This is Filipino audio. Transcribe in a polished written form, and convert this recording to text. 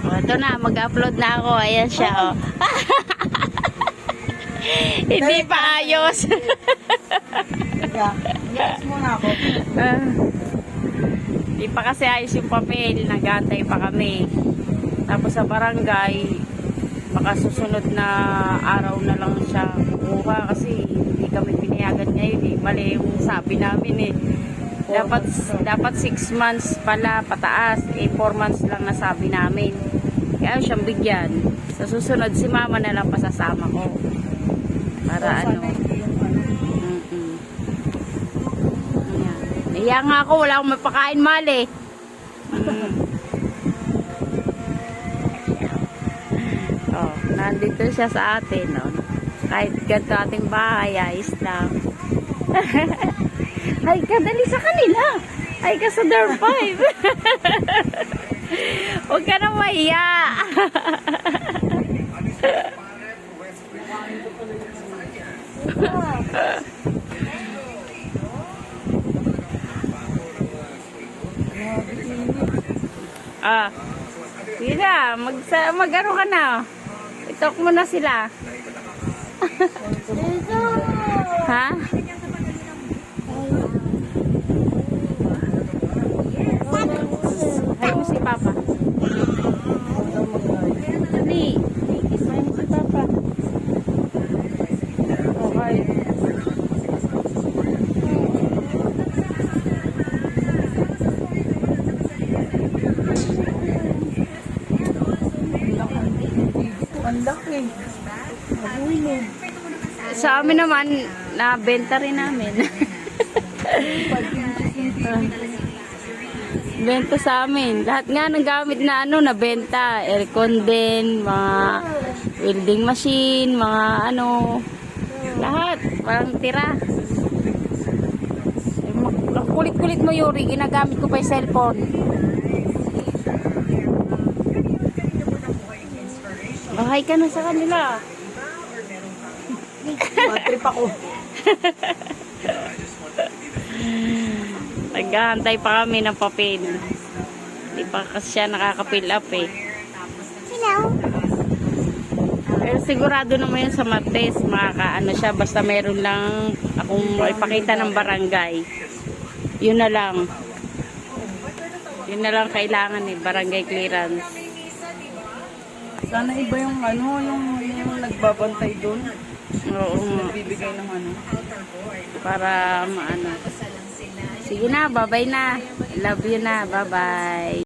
O, ito na, mag-upload na ako. Ayan siya, oh. Hindi pa ayos. Yes muna ako. Hindi pa kasi ayos yung papel. Nag-aantay pa kami. Tapos sa barangay, baka susunod na araw na lang siya kukuha kasi hindi kami pinayagan ngayon eh. Mali yung sabi namin eh. Dapat 6 months pala pataas. 4 months lang nasabi namin. Kaya siyang bigyan. Sa susunod si mama na lang pasasama ko. Para ano. Iya nga ako, wala akong mapakain mali. Oh, nandito siya sa atin, oh. Kahit ganito ating bahay, ayos lang. Ay, kadali sa kanila. Ay, ka sa door 5. Huwag ka na mahiya. Sige na, mag-ano ka na. Itok mo na sila. Ha? Hay mo si Papa. Dali. Hay mo si Papa. Okay. Ang laki. Mahulog. Sa amin naman, nabenta rin namin. Benta sa amin. Lahat nga ng gamit na ano, nabenta. Aircon din, mga welding machine, mga ano, lahat. Parang tira. Ang kulit-kulit mo, Yuri. Ginagamit ko pa yung cellphone. Bahay ka na sa kanila. Trip ako. Naghahantay pa kami ng papel. Hindi pa kasi siya nakaka-fill up eh. Pero sigurado naman yun sa Martes. Makakaano siya. Basta meron lang akong ipakita ng barangay. Yun na lang. Yun na lang kailangan eh. Barangay clearance. Sana iba yung ano, yung nagbabantay doon. Oo. Nagbibigay ng ano. Para maano. Sige na, bye-bye na. Love you na, bye-bye.